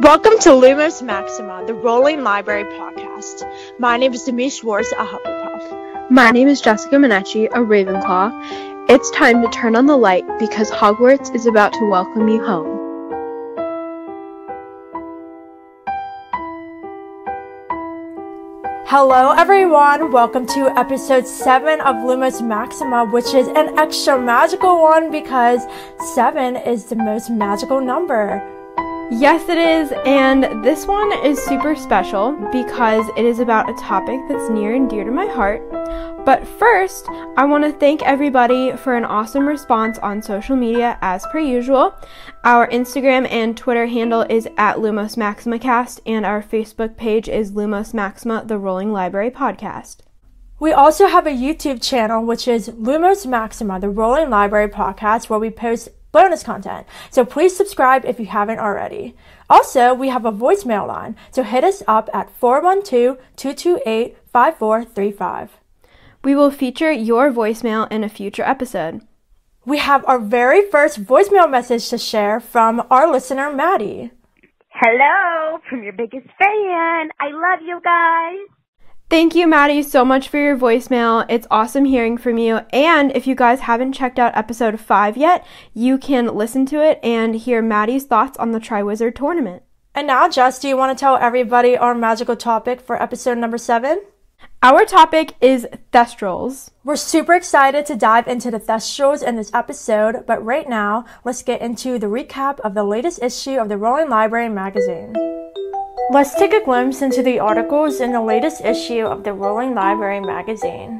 Welcome to Lumos Maxima, the Rolling Library podcast. My name is Demi Schwartz, a Hufflepuff. My name is Jessica Minetti, a Ravenclaw. It's time to turn on the light because Hogwarts is about to welcome you home. Hello everyone, welcome to episode 7 of Lumos Maxima, which is an extra magical one because 7 is the most magical number. Yes, it is, and this one is super special because it is about a topic that's near and dear to my heart. But first, I want to thank everybody for an awesome response on social media as per usual. Our Instagram and Twitter handle is at Lumos MaximaCast, and our Facebook page is Lumos Maxima, the Rolling Library Podcast. We also have a YouTube channel, which is Lumos Maxima, the Rolling Library Podcast, where we post bonus content. So please subscribe if you haven't already. Also, we have a voicemail line, so hit us up at 412-228-5435. We will feature your voicemail in a future episode. We have our very first voicemail message to share from our listener, Maddie. Hello, from your biggest fan. I love you guys. Thank you, Maddie, so much for your voicemail. It's awesome hearing from you. And if you guys haven't checked out episode 5 yet, you can listen to it and hear Maddie's thoughts on the Triwizard Tournament. And now, Jess, do you want to tell everybody our magical topic for episode number 7? Our topic is Thestrals. We're super excited to dive into the Thestrals in this episode, but right now, let's get into the recap of the latest issue of the Rolling Library magazine. Let's take a glimpse into the articles in the latest issue of the Rolling Library magazine.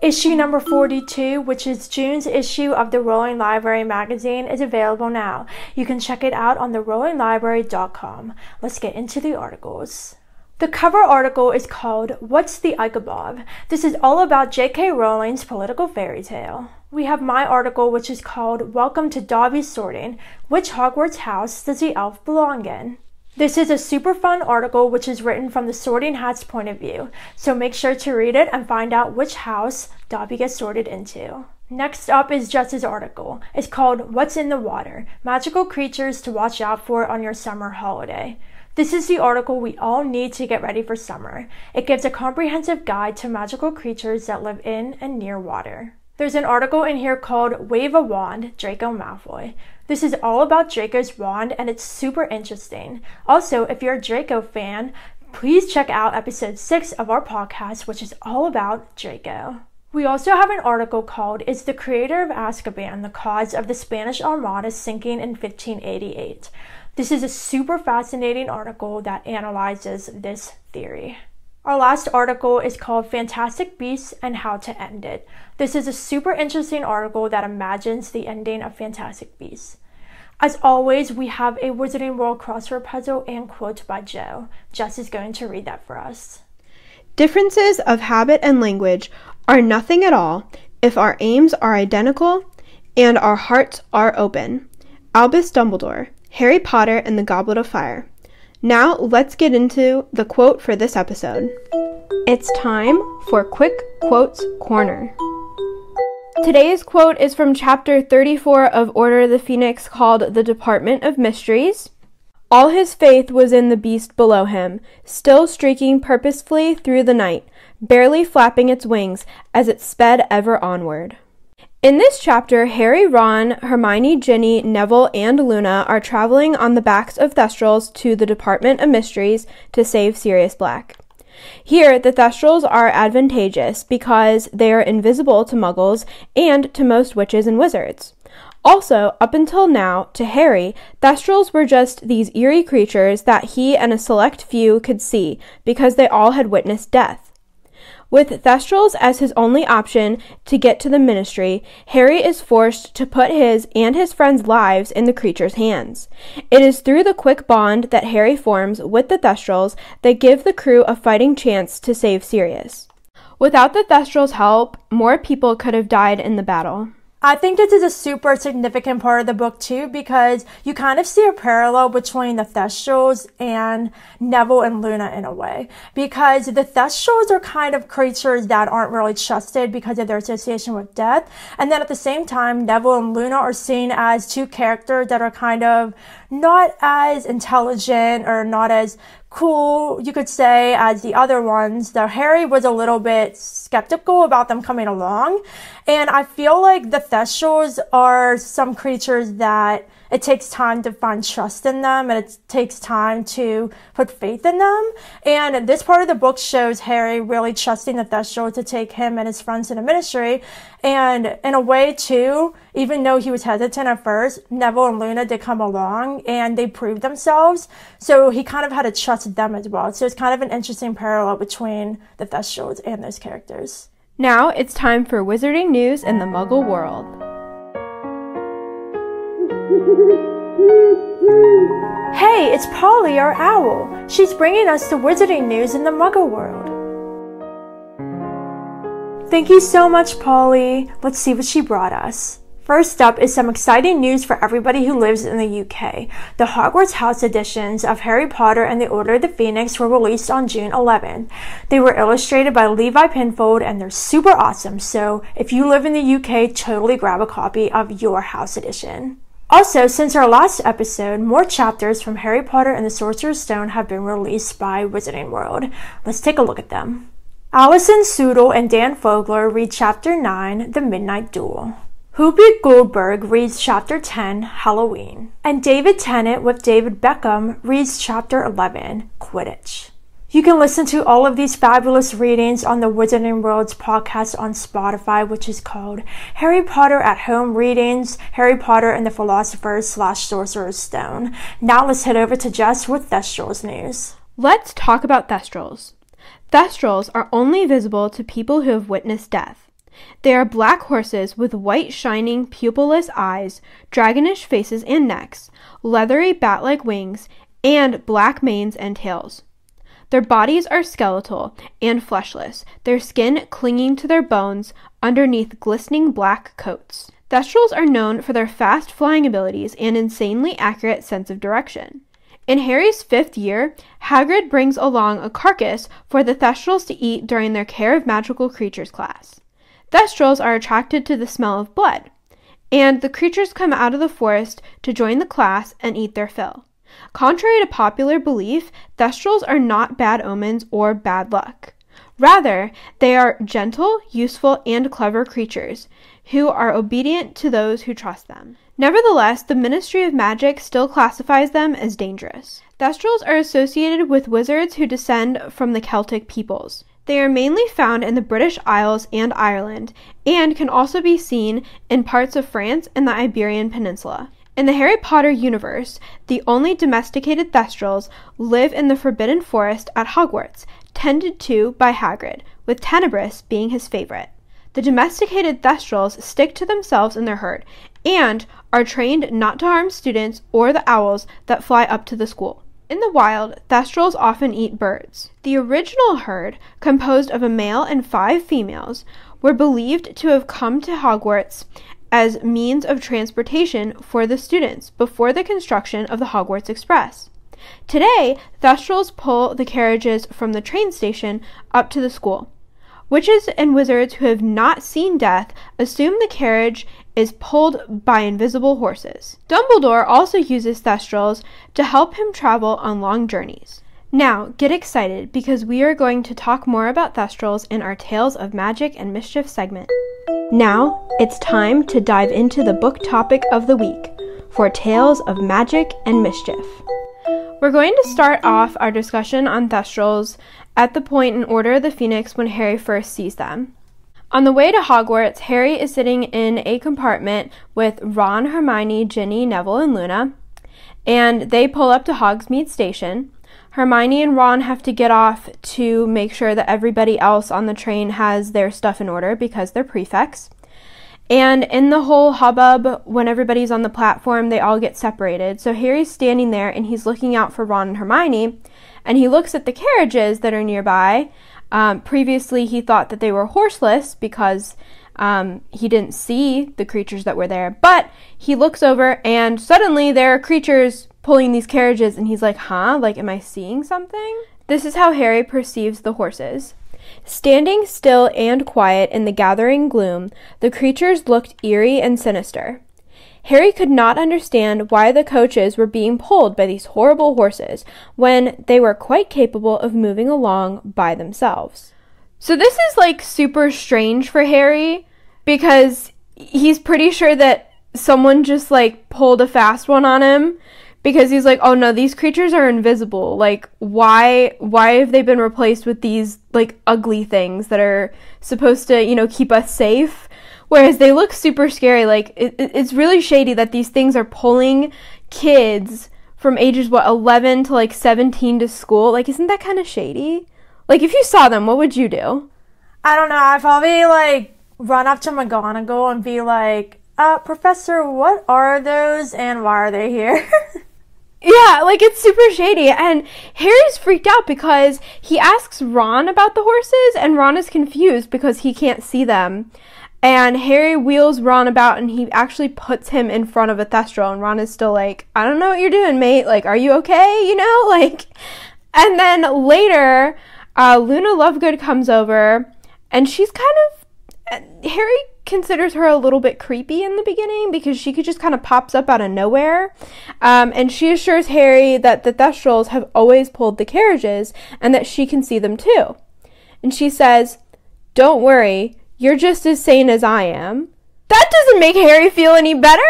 Issue number 42, which is June's issue of the Rolling Library magazine, is available now. You can check it out on therollinglibrary.com. Let's get into the articles. The cover article is called What's the Ichabod? This is all about J.K. Rowling's political fairy tale. We have my article, which is called Welcome to Dobby's Sorting. Which Hogwarts house does the elf belong in? This is a super fun article which is written from the Sorting Hat's point of view, so make sure to read it and find out which house Dobby gets sorted into. Next up is Jess's article. It's called What's in the Water? Magical creatures to watch out for on your summer holiday. This is the article we all need to get ready for summer. It gives a comprehensive guide to magical creatures that live in and near water. There's an article in here called Wave a Wand, Draco Malfoy. This is all about Draco's wand and it's super interesting. Also, if you're a Draco fan, please check out episode 6 of our podcast, which is all about Draco. We also have an article called Is the Creator of Azkaban the Cause of the Spanish Armada Sinking in 1588? This is a super fascinating article that analyzes this theory. Our last article is called Fantastic Beasts and How to End It. This is a super interesting article that imagines the ending of Fantastic Beasts. As always, we have a Wizarding World crossword puzzle and quote by Joe. Jess is going to read that for us. Differences of habit and language are nothing at all if our aims are identical and our hearts are open. Albus Dumbledore, Harry Potter and the Goblet of Fire. Now, let's get into the quote for this episode. It's time for Quick Quotes Corner. Today's quote is from chapter 34 of Order of the Phoenix called The Department of Mysteries. All his faith was in the beast below him, still streaking purposefully through the night, barely flapping its wings as it sped ever onward. In this chapter, Harry, Ron, Hermione, Ginny, Neville, and Luna are traveling on the backs of Thestrals to the Department of Mysteries to save Sirius Black. Here, the Thestrals are advantageous because they are invisible to Muggles and to most witches and wizards. Also, up until now, to Harry, Thestrals were just these eerie creatures that he and a select few could see because they all had witnessed death. With Thestrals as his only option to get to the Ministry, Harry is forced to put his and his friends' lives in the creature's hands. It is through the quick bond that Harry forms with the Thestrals that give the crew a fighting chance to save Sirius. Without the Thestrals' help, more people could have died in the battle. I think this is a super significant part of the book too, because you kind of see a parallel between the Thestrals and Neville and Luna in a way. Because the Thestrals are kind of creatures that aren't really trusted because of their association with death. And then at the same time, Neville and Luna are seen as two characters that are kind of not as intelligent or not as cool, you could say, as the other ones. Though Harry was a little bit skeptical about them coming along. And I feel like the Thestrals are some creatures that it takes time to find trust in them, and it takes time to put faith in them. And this part of the book shows Harry really trusting the Thestral to take him and his friends in the Ministry. And in a way too, even though he was hesitant at first, Neville and Luna did come along and they proved themselves. So he kind of had to trust them as well. So it's kind of an interesting parallel between the Thestrals and those characters. Now it's time for Wizarding News in the Muggle World. Hey, it's Polly, our owl. She's bringing us the Wizarding News in the Muggle World. Thank you so much, Polly. Let's see what she brought us. First up is some exciting news for everybody who lives in the UK. The Hogwarts House editions of Harry Potter and the Order of the Phoenix were released on June 11th. They were illustrated by Levi Pinfold and they're super awesome, so if you live in the UK, totally grab a copy of your house edition. Also, since our last episode, more chapters from Harry Potter and the Sorcerer's Stone have been released by Wizarding World. Let's take a look at them. Alison Sudol and Dan Fogler read Chapter 9, The Midnight Duel. Whoopi Goldberg reads Chapter 10, Halloween. And David Tennant with David Beckham reads Chapter 11, Quidditch. You can listen to all of these fabulous readings on the Wizarding World's podcast on Spotify, which is called Harry Potter at Home Readings, Harry Potter and the Philosopher's / Sorcerer's Stone. Now let's head over to Jess with Thestrals news. Let's talk about Thestrals. Thestrals are only visible to people who have witnessed death. They are black horses with white shining pupilless eyes, dragonish faces and necks, leathery bat-like wings, and black manes and tails. Their bodies are skeletal and fleshless, their skin clinging to their bones underneath glistening black coats. Thestrals are known for their fast flying abilities and insanely accurate sense of direction. In Harry's 5th year, Hagrid brings along a carcass for the Thestrals to eat during their Care of Magical Creatures class. Thestrals are attracted to the smell of blood, and the creatures come out of the forest to join the class and eat their fill. Contrary to popular belief, Thestrals are not bad omens or bad luck. Rather, they are gentle, useful, and clever creatures who are obedient to those who trust them. Nevertheless, the Ministry of Magic still classifies them as dangerous. Thestrals are associated with wizards who descend from the Celtic peoples. They are mainly found in the British Isles and Ireland, and can also be seen in parts of France and the Iberian Peninsula. In the Harry Potter universe, the only domesticated Thestrals live in the Forbidden Forest at Hogwarts, tended to by Hagrid, with Tenebris being his favorite. The domesticated Thestrals stick to themselves in their herd, and are trained not to harm students or the owls that fly up to the school. In the wild, Thestrals often eat birds. The original herd, composed of a male and 5 females, were believed to have come to Hogwarts as means of transportation for the students before the construction of the Hogwarts Express. Today, Thestrals pull the carriages from the train station up to the school. Witches and wizards who have not seen death assume the carriage is pulled by invisible horses. Dumbledore also uses Thestrals to help him travel on long journeys. Now, get excited because we are going to talk more about Thestrals in our Tales of Magic and Mischief segment. Now, it's time to dive into the book topic of the week for Tales of Magic and Mischief. We're going to start off our discussion on Thestrals at the point in Order of the Phoenix when Harry first sees them. On the way to Hogwarts, Harry is sitting in a compartment with Ron, Hermione, Ginny, Neville, and Luna, and they pull up to Hogsmeade Station. Hermione and Ron have to get off to make sure that everybody else on the train has their stuff in order because they're prefects. And in the whole hubbub, when everybody's on the platform, they all get separated. So Harry's standing there and he's looking out for Ron and Hermione, and he looks at the carriages that are nearby. Previously, he thought that they were horseless because He didn't see the creatures that were there, but he looks over and suddenly there are creatures pulling these carriages, and he's like, huh? Like, am I seeing something? This is how Harry perceives the horses. Standing still and quiet in the gathering gloom, the creatures looked eerie and sinister. Harry could not understand why the coaches were being pulled by these horrible horses when they were quite capable of moving along by themselves. So this is like super strange for Harry because he's pretty sure that someone just like pulled a fast one on him, because he's like, oh no, these creatures are invisible. Like, why have they been replaced with these like ugly things that are supposed to, you know, keep us safe? Whereas they look super scary. Like, it's really shady that these things are pulling kids from ages, 11 to, 17 to school. Like, isn't that kind of shady? Like, if you saw them, what would you do? I don't know. I'd probably, run up to McGonagall and be like, Professor, what are those and why are they here? Yeah, it's super shady, and Harry's freaked out because he asks Ron about the horses, and Ron is confused because he can't see them. And Harry wheels Ron about, and he actually puts him in front of a Thestral, and Ron is still like, I don't know what you're doing, mate. Like, are you okay? You know? And then later, Luna Lovegood comes over, and she's Harry considers her a little bit creepy in the beginning because she just kind of pops up out of nowhere. And she assures Harry that the Thestrals have always pulled the carriages and that she can see them too. And she says, don't worry, you're just as sane as I am. That doesn't make Harry feel any better.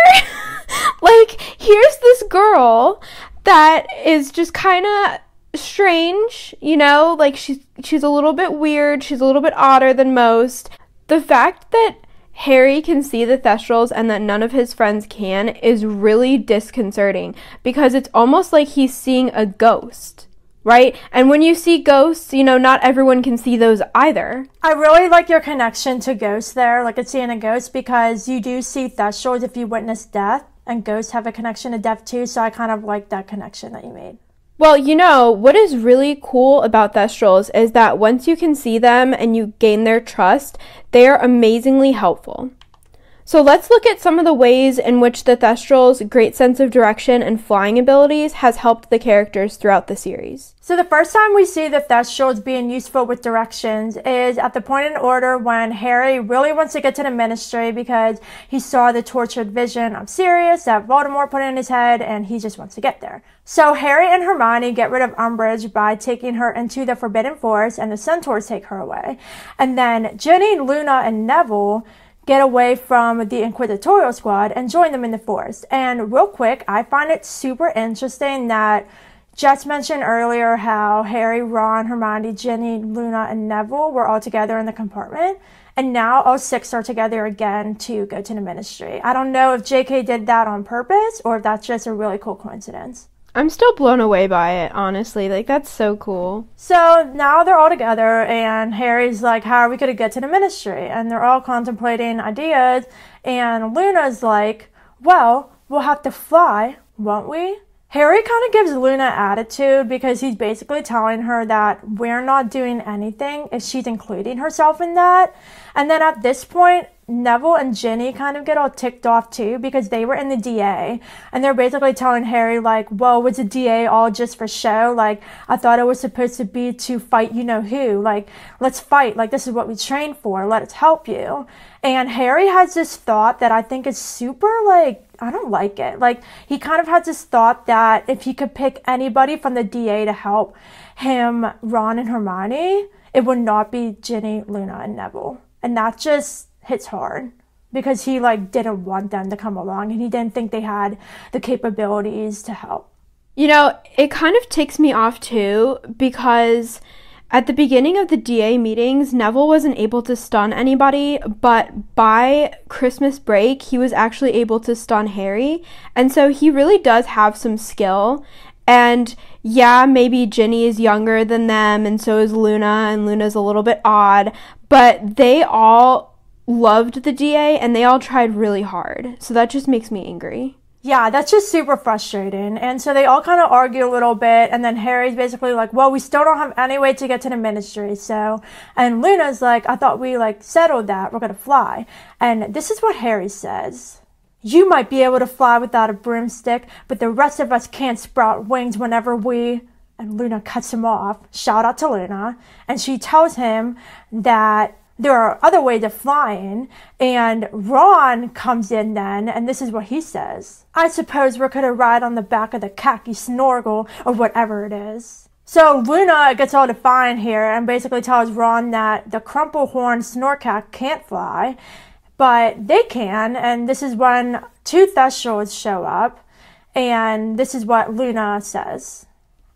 Here's this girl that is just kind of strange, you know, she's a little bit weird, she's a little bit odder than most. The fact that Harry can see the Thestrals and that none of his friends can is really disconcerting because it's almost like he's seeing a ghost, right? And when you see ghosts, you know, not everyone can see those either. I really like your connection to ghosts there, it's seeing a ghost, because you do see Thestrals if you witness death, and ghosts have a connection to death too, so I kind of like that connection that you made. Well, you know, what is really cool about Thestrals is that once you can see them and you gain their trust, they are amazingly helpful. So let's look at some of the ways in which the Thestrals' great sense of direction and flying abilities has helped the characters throughout the series. So the first time we see the Thestrals being useful with directions is at the point in order when Harry really wants to get to the Ministry because he saw the tortured vision of Sirius that Voldemort put in his head and he just wants to get there. So Harry and Hermione get rid of Umbridge by taking her into the Forbidden Forest and the Centaurs take her away. And then Ginny, Luna, and Neville get away from the Inquisitorial Squad and join them in the forest. And real quick, I find it super interesting that Jess mentioned earlier how Harry, Ron, Hermione, Ginny, Luna, and Neville were all together in the compartment. And now all 6 are together again to go to the Ministry. I don't know if JK did that on purpose or if that's just a really cool coincidence. I'm still blown away by it, honestly. That's so cool. So now they're all together, and Harry's like, how are we going to get to the Ministry? And they're all contemplating ideas, and Luna's like, well, we'll have to fly, won't we? Harry kind of gives Luna attitude because he's basically telling her that we're not doing anything if she's including herself in that. And then at this point, Neville and Ginny kind of get all ticked off too because they were in the DA and they're basically telling Harry whoa, was the DA all just for show? I thought it was supposed to be to fight you know who. Let's fight. This is what we trained for. Let us help you. And Harry has this thought that I think is super I don't like it. He kind of has this thought that if he could pick anybody from the DA to help him, Ron and Hermione, it would not be Ginny, Luna, and Neville. And that just hits hard because he didn't want them to come along and he didn't think they had the capabilities to help. You know, it kind of ticks me off too because at the beginning of the DA meetings, Neville wasn't able to stun anybody, but by Christmas break, he was actually able to stun Harry. And so he really does have some skill. And yeah, maybe Ginny is younger than them and so is Luna, and Luna's a little bit odd, but they all loved the DA and they all tried really hard. So that just makes me angry. Yeah, that's just super frustrating. And so they all kind of argue a little bit, and then Harry's basically like, well, we still don't have any way to get to the ministry, so, and Luna's like, I thought we like settled that, we're gonna fly. And this is what Harry says. You might be able to fly without a broomstick, but the rest of us can't sprout wings whenever we... And Luna cuts him off. Shout out to Luna. And she tells him that there are other ways of flying. And Ron comes in then, and this is what he says. I suppose we're going to ride on the back of the khaki snorkel or whatever it is. So Luna gets all defiant here and basically tells Ron that the crumple-horned Snorkack can't fly, but they can. And this is when two Thestrals show up. And this is what Luna says.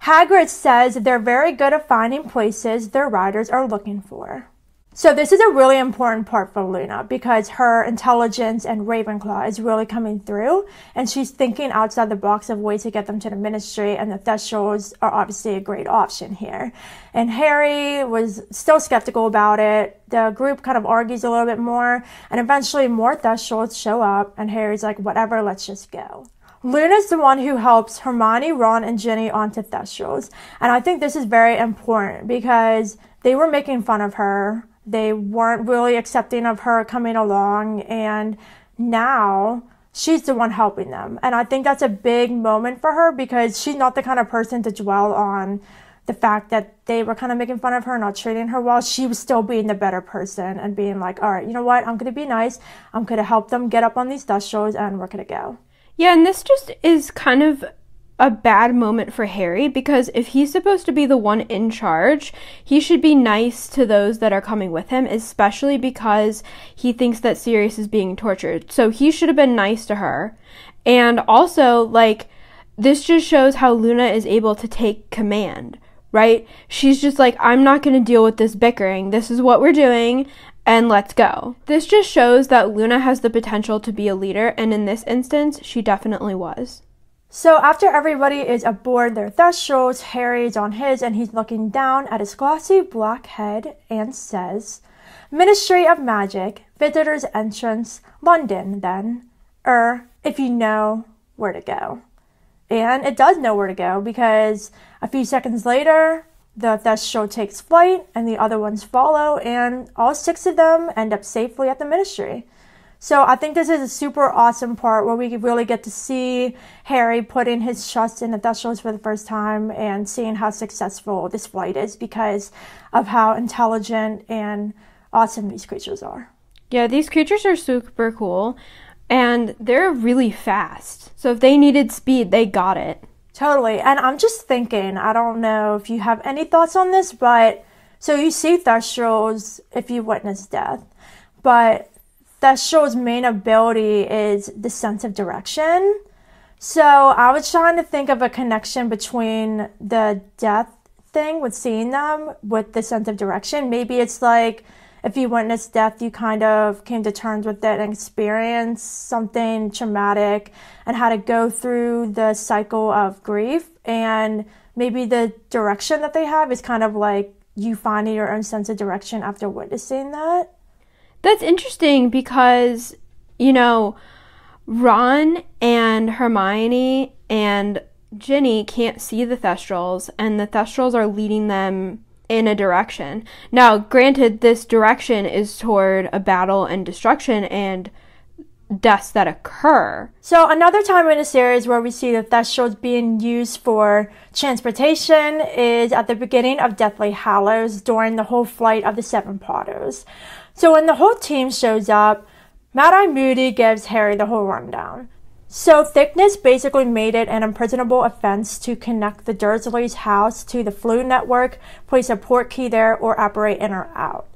Hagrid says they're very good at finding places their riders are looking for. So this is a really important part for Luna because her intelligence and Ravenclaw is really coming through, and she's thinking outside the box of ways to get them to the ministry, and the Thestrals are obviously a great option here. And Harry was still skeptical about it. The group kind of argues a little bit more, and eventually more Thestrals show up, and Harry's like, whatever, let's just go. Luna's the one who helps Hermione, Ron, and Ginny onto Thestrals. And I think this is very important because they were making fun of her. They weren't really accepting of her coming along. And now she's the one helping them. And I think that's a big moment for her because she's not the kind of person to dwell on the fact that they were kind of making fun of her, not treating her well. She was still being the better person and being like, all right, you know what? I'm going to be nice. I'm going to help them get up on these Thestrals and we're going to go. Yeah, and this just is kind of a bad moment for Harry because if he's supposed to be the one in charge, he should be nice to those that are coming with him, especially because he thinks that Sirius is being tortured. So he should have been nice to her. And also, like, this just shows how Luna is able to take command, right? She's just like, I'm not going to deal with this bickering. This is what we're doing. And let's go. This just shows that Luna has the potential to be a leader, and in this instance, she definitely was. So after everybody is aboard their Thestrals, Harry's on his, and he's looking down at his glossy black head and says, Ministry of Magic, Visitor's Entrance, London, then. If you know where to go. And it does know where to go, because a few seconds later, the Thestral takes flight, and the other ones follow, and all 6 of them end up safely at the ministry. So I think this is a super awesome part where we really get to see Harry putting his trust in the Thestrals for the first time and seeing how successful this flight is because of how intelligent and awesome these creatures are. Yeah, these creatures are super cool, and they're really fast. So if they needed speed, they got it. Totally. And I'm just thinking, I don't know if you have any thoughts on this, but so you see Thestrals if you witness death, but Thestral's main ability is the sense of direction. So I was trying to think of a connection between the death thing with seeing them with the sense of direction. Maybe it's like if you witnessed death, you kind of came to terms with it and experienced something traumatic and had to go through the cycle of grief. And maybe the direction that they have is kind of like you finding your own sense of direction after witnessing that. That's interesting because, you know, Ron and Hermione and Ginny can't see the Thestrals, and the Thestrals are leading them in a direction. Now, granted, this direction is toward a battle and destruction and deaths that occur. So another time in the series where we see the Thestrals being used for transportation is at the beginning of Deathly Hallows during the whole flight of the 7 Potters. So when the whole team shows up, Mad-Eye Moody gives Harry the whole rundown. So Thickness basically made it an imprisonable offense to connect the Dursleys' house to the Floo network, place a port key there, or operate in or out.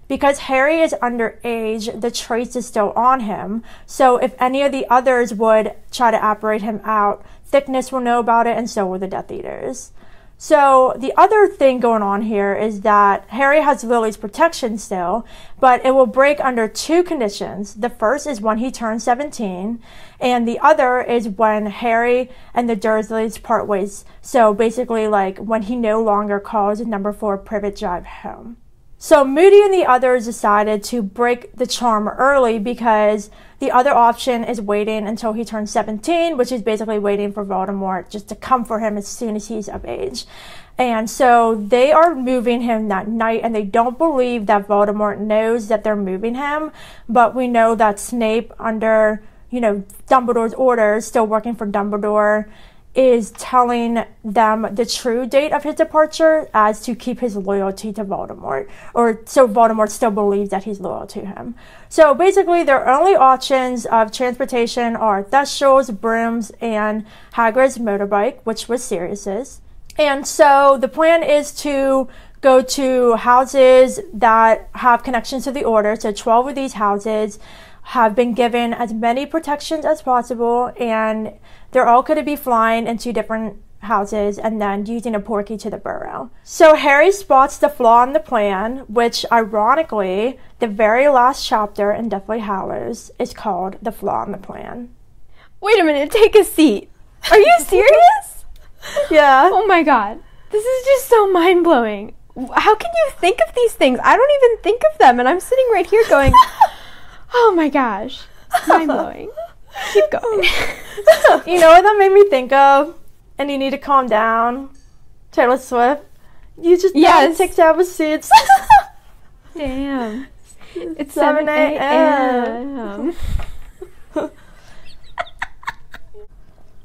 Because Harry is underage, the trace is still on him, so if any of the others would try to operate him out, Thickness will know about it, and so will the Death Eaters. So the other thing going on here is that Harry has Lily's protection still, but it will break under 2 conditions. The first is when he turns 17, and the other is when Harry and the Dursleys part ways. So basically like when he no longer calls number 4 Privet Drive home. So Moody and the others decided to break the charm early because the other option is waiting until he turns 17, which is basically waiting for Voldemort just to come for him as soon as he's of age. And so they are moving him that night, and they don't believe that Voldemort knows that they're moving him. But we know that Snape, under, Dumbledore's orders, still working for Dumbledore, is telling them the true date of his departure as to keep his loyalty to Voldemort, or so Voldemort still believes that he's loyal to him. So basically their only options of transportation are Thestrals, brooms, and Hagrid's motorbike, which was Sirius's. And so the plan is to go to houses that have connections to the Order. So 12 of these houses have been given as many protections as possible, and they're all going to be flying into different houses and then using a portkey to the burrow. So Harry spots the flaw in the plan, which ironically, the very last chapter in Deathly Hallows is called The Flaw in the Plan. Wait a minute, take a seat. Are you serious? Yeah. Oh my god. This is just so mind-blowing. How can you think of these things? I don't even think of them, and I'm sitting right here going, oh my gosh. Mind-blowing. Keep going. You know what that made me think of? And you need to calm down. Taylor Swift. You just take down seats. Damn. It's 7 a.m.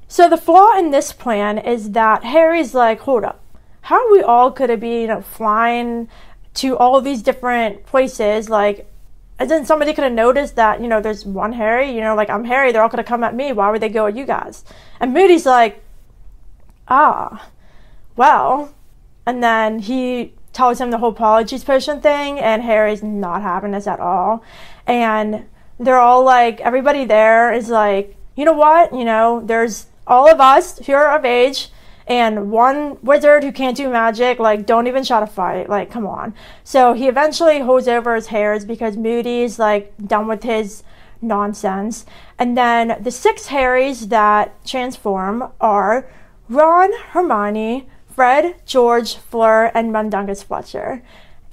So the flaw in this plan is that Harry's like, hold up. How are we all could be, flying to all of these different places? Like, and then somebody could have noticed that, there's one Harry, I'm Harry, they're all going to come at me. Why would they go at you guys? And Moody's like, well. And then he tells him the whole apologies potion thing, and Harry's not having this at all. And they're all like, everybody there is like, you know what? There's all of us who are of age, and one wizard who can't do magic, don't even try to fight, come on. So he eventually holds over his hairs because Moody's, done with his nonsense. And then the 6 Harrys that transform are Ron, Hermione, Fred, George, Fleur, and Mundungus Fletcher.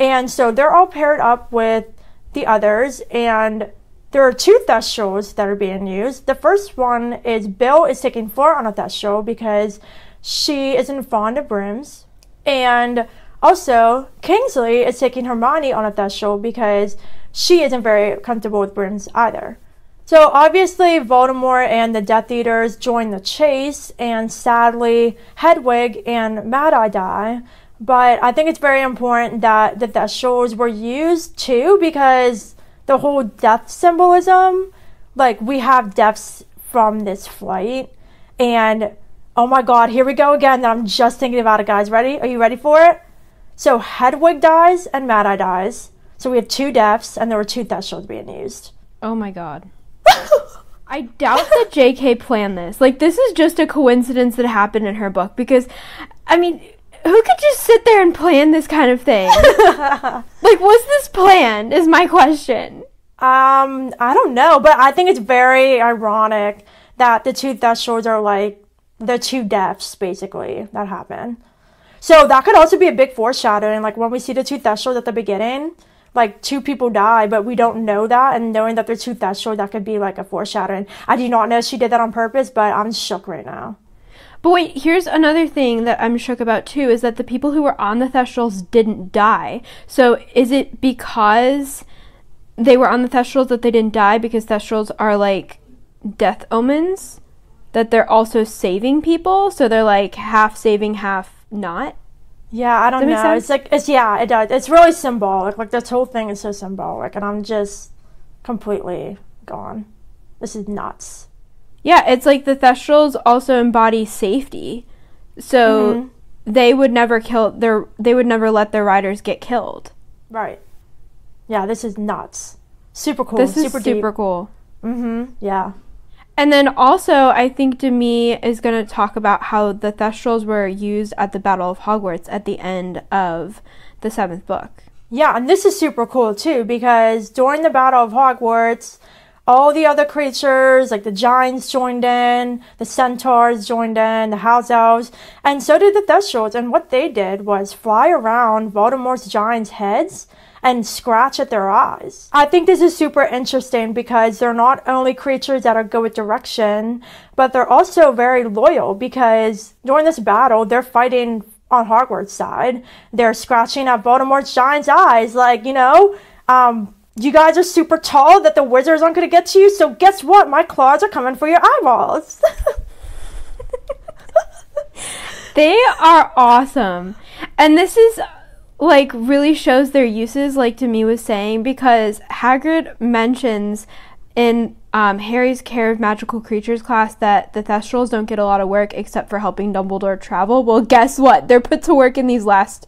And so they're all paired up with the others, and there are 2 Thestrals that are being used. The first one is Bill is taking Fleur on a Thestral because she isn't fond of brooms. And also, Kingsley is taking Hermione on a Thestral because she isn't very comfortable with brooms either. So obviously, Voldemort and the Death Eaters join the chase, and sadly, Hedwig and Mad-Eye die. But I think it's very important that the Thestrals were used too, because the whole death symbolism, we have deaths from this flight, and oh my god, here we go again. I'm just thinking about it, guys. Ready? Are you ready for it? So Hedwig dies and Mad-Eye dies. So we have 2 deaths, and there were 2 Thestrals being used. Oh my god. I doubt that JK planned this. This is just a coincidence that happened in her book, because, who could just sit there and plan this kind of thing? Was this planned, is my question. I don't know, but I think it's very ironic that the 2 Thestrals are, the 2 deaths, basically, that happen. So that could also be a big foreshadowing, when we see the 2 Thestrals at the beginning, 2 people die, but we don't know that, and knowing that they're 2 Thestrals, that could be, a foreshadowing. I do not know if she did that on purpose, but I'm shook right now. But wait, here's another thing that I'm shook about too, is that the people who were on the Thestrals didn't die. So is it because they were on the Thestrals that they didn't die, because Thestrals are death omens? That they're also saving people? So they're half saving, half not? Yeah, I don't know. It's it does. It's really symbolic. This whole thing is so symbolic, and I'm just completely gone. This is nuts. Yeah, it's the Thestrals also embody safety, so they would never let their riders get killed. Right. Yeah, this is nuts. Super cool. This is super cool. Yeah. And then also, I think Demi is going to talk about how the Thestrals were used at the Battle of Hogwarts at the end of the 7th book. Yeah, and this is super cool too, because during the Battle of Hogwarts, all the other creatures, the giants joined in, the centaurs joined in, the house elves, and so did the Thestrals. And what they did was fly around Voldemort's giants' heads and scratch at their eyes. I think this is super interesting because they're not only creatures that are good with direction, but they're also very loyal because during this battle, they're fighting on Hogwarts' side. They're scratching at Voldemort's giant's eyes, like, you guys are super tall that the wizards aren't going to get to you, so guess what? My claws are coming for your eyeballs. They are awesome. And this is, like, really shows their uses, like Demi was saying, because Hagrid mentions in Harry's Care of Magical Creatures class that the Thestrals don't get a lot of work except for helping Dumbledore travel. Well, guess what? They're put to work in these last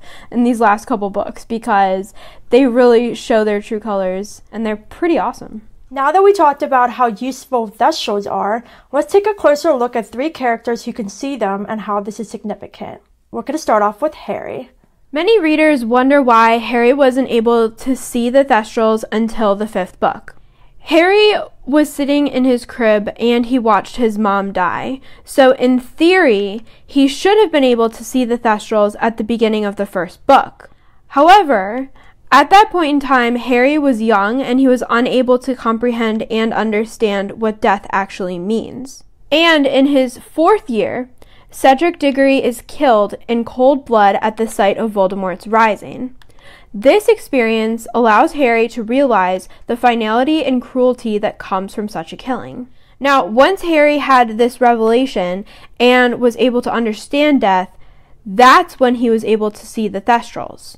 couple books because they really show their true colors, and they're pretty awesome. Now that we talked about how useful Thestrals are, let's take a closer look at 3 characters who can see them and how this is significant. We're going to start off with Harry. Many readers wonder why Harry wasn't able to see the Thestrals until the 5th book. Harry was sitting in his crib and he watched his mom die. So in theory, he should have been able to see the Thestrals at the beginning of the 1st book. However, at that point in time, Harry was young and he was unable to comprehend and understand what death actually means. And in his 4th year, Cedric Diggory is killed in cold blood at the site of Voldemort's rising. This experience allows Harry to realize the finality and cruelty that comes from such a killing. Now, once Harry had this revelation and was able to understand death, that's when he was able to see the Thestrals.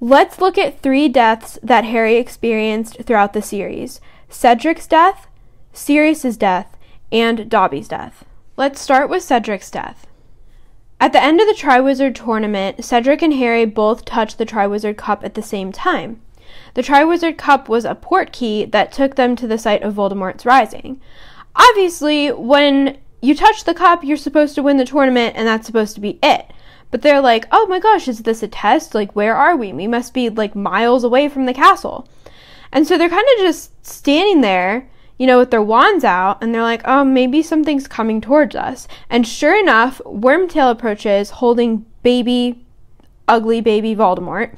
Let's look at 3 deaths that Harry experienced throughout the series: Cedric's death, Sirius's death, and Dobby's death. Let's start with Cedric's death. At the end of the Triwizard Tournament, Cedric and Harry both touched the Triwizard Cup at the same time. The Triwizard Cup was a portkey that took them to the site of Voldemort's rising. Obviously, when you touch the cup, you're supposed to win the tournament, and that's supposed to be it. But they're like, oh my gosh, is this a test? Like, where are we? We must be, like, miles away from the castle. And so they're kind of just standing there, with their wands out, and they're like, oh, maybe something's coming towards us. And sure enough, Wormtail approaches holding ugly baby Voldemort,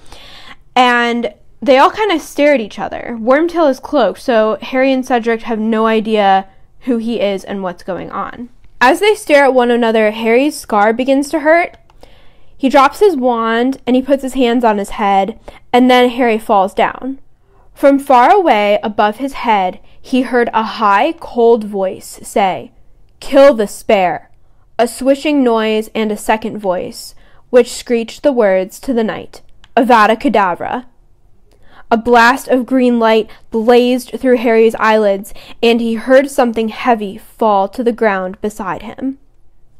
and they all kind of stare at each other. Wormtail is cloaked, so Harry and Cedric have no idea who he is and what's going on. As they stare at one another, Harry's scar begins to hurt. He drops his wand, and he puts his hands on his head, and then Harry falls down. From far away above his head, he heard a high, cold voice say, "Kill the spare," a swishing noise and a second voice, which screeched the words to the night, "Avada Kedavra." A blast of green light blazed through Harry's eyelids, and he heard something heavy fall to the ground beside him.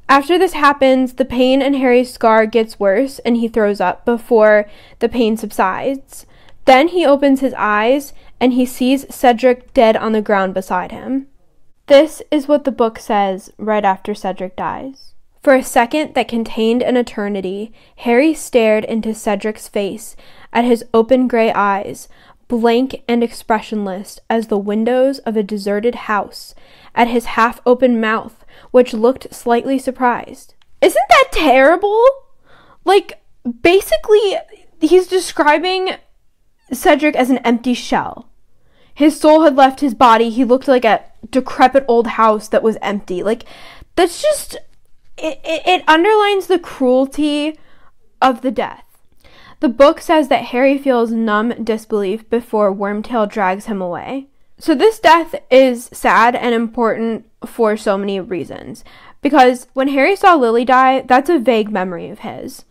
After this happens, the pain in Harry's scar gets worse, and he throws up before the pain subsides. Then he opens his eyes, and he sees Cedric dead on the ground beside him. This is what the book says right after Cedric dies. For a second that contained an eternity, Harry stared into Cedric's face, at his open gray eyes, blank and expressionless as the windows of a deserted house, at his half-open mouth, which looked slightly surprised. Isn't that terrible? Basically, he's describing Cedric as an empty shell. His soul had left his body. He looked like a decrepit old house that was empty. That's just... It underlines the cruelty of the death. The book says that Harry feels numb disbelief before Wormtail drags him away. So this death is sad and important for so many reasons. Because when Harry saw Lily die, that's a vague memory of his.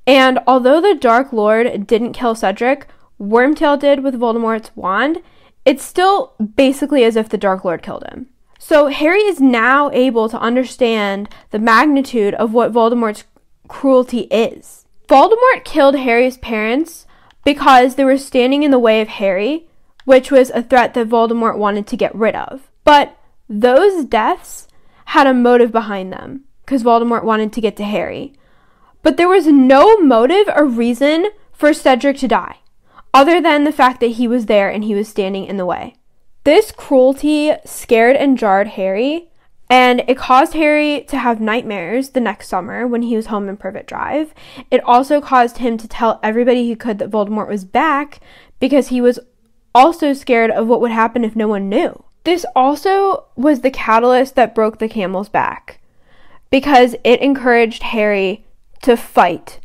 And although the Dark Lord didn't kill Cedric, Wormtail did with Voldemort's wand, it's still basically as if the Dark Lord killed him. So Harry is now able to understand the magnitude of what Voldemort's cruelty is. Voldemort killed Harry's parents because they were standing in the way of Harry, which was a threat that Voldemort wanted to get rid of. But those deaths had a motive behind them, because Voldemort wanted to get to Harry. But there was no motive or reason for Cedric to die, other than the fact that he was there and he was standing in the way. This cruelty scared and jarred Harry, and it caused Harry to have nightmares the next summer when he was home in Privet Drive. It also caused him to tell everybody he could that Voldemort was back, because he was also scared of what would happen if no one knew. This also was the catalyst that broke the camel's back, because it encouraged Harry to fight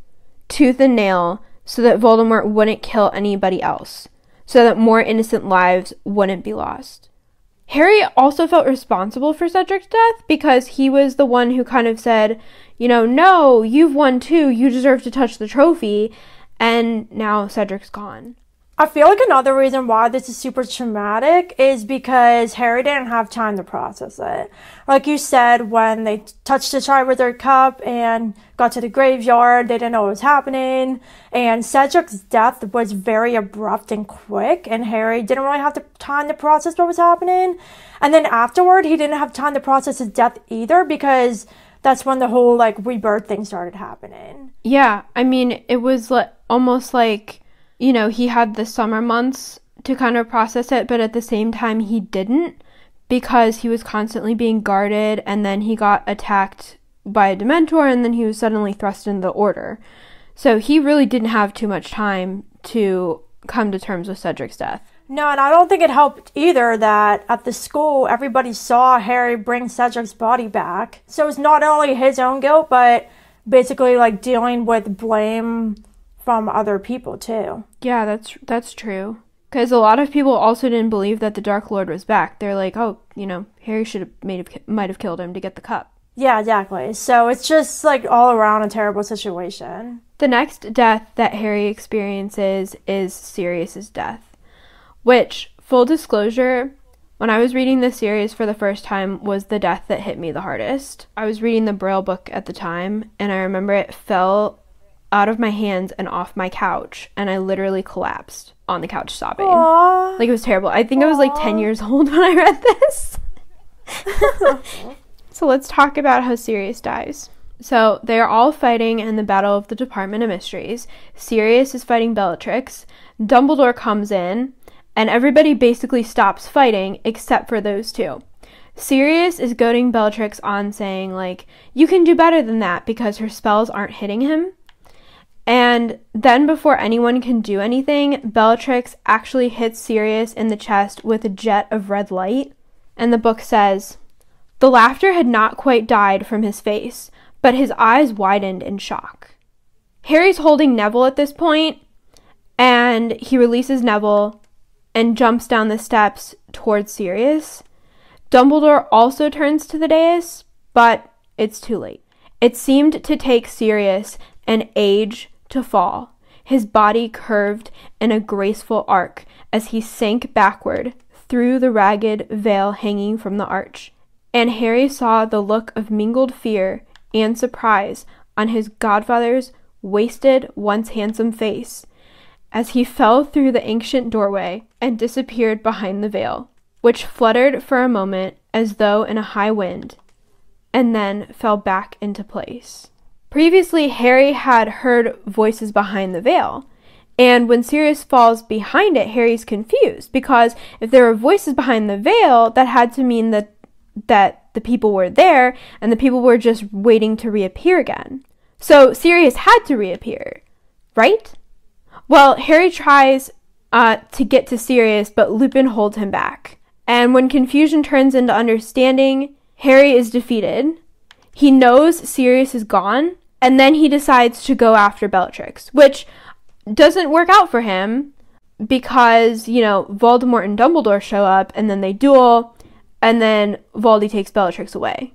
tooth and nail so that Voldemort wouldn't kill anybody else, so that more innocent lives wouldn't be lost. Harry also felt responsible for Cedric's death because he was the one who kind of said, no, you've won too, you deserve to touch the trophy, and now Cedric's gone. I feel like another reason why this is super traumatic is because Harry didn't have time to process it. Like you said, when they touched the Triwizard Cup and got to the graveyard, they didn't know what was happening. And Cedric's death was very abrupt and quick, and Harry didn't really have the time to process what was happening. And then afterward, he didn't have time to process his death either, because that's when the whole, rebirth thing started happening. Yeah, I mean, it was almost like, he had the summer months to kind of process it, but at the same time he didn't, because he was constantly being guarded, and then he got attacked by a Dementor, and then he was suddenly thrust into the Order. So he really didn't have too much time to come to terms with Cedric's death. No, and I don't think it helped either that at the school, everybody saw Harry bring Cedric's body back. So it's not only his own guilt, but basically, dealing with blame from other people, too. Yeah, that's true. Because a lot of people also didn't believe that the Dark Lord was back. They're like, Harry might have killed him to get the cup. Yeah, exactly. So it's just, all around a terrible situation. The next death that Harry experiences is Sirius's death, which, full disclosure, when I was reading this series for the first time, was the death that hit me the hardest. I was reading the Braille book at the time, and I remember it fell out of my hands and off my couch, and I literally collapsed on the couch sobbing. Aww. It was terrible. I think I was 10 years old when I read this. So let's talk about how Sirius dies. So they are all fighting in the Battle of the Department of Mysteries. Sirius is fighting Bellatrix. Dumbledore comes in, and everybody basically stops fighting except for those two. Sirius is goading Bellatrix on, saying, you can do better than that, because her spells aren't hitting him. And then before anyone can do anything, Bellatrix actually hits Sirius in the chest with a jet of red light. And the book says, "The laughter had not quite died from his face, but his eyes widened in shock." Harry's holding Neville at this point, and he releases Neville and jumps down the steps towards Sirius. Dumbledore also turns to the dais, but it's too late. It seemed to take Sirius an age to fall, his body curved in a graceful arc as he sank backward through the ragged veil hanging from the arch. And Harry saw the look of mingled fear and surprise on his godfather's wasted, once handsome face as he fell through the ancient doorway and disappeared behind the veil, which fluttered for a moment as though in a high wind, and then fell back into place. Previously, Harry had heard voices behind the veil, and when Sirius falls behind it, Harry's confused, because if there were voices behind the veil, that had to mean that the people were there, and the people were just waiting to reappear again. So Sirius had to reappear, right? Well, Harry tries to get to Sirius, but Lupin holds him back. And when confusion turns into understanding, Harry is defeated. He knows Sirius is gone, and then he decides to go after Bellatrix, which doesn't work out for him because, Voldemort and Dumbledore show up, and then they duel, and then Voldy takes Bellatrix away.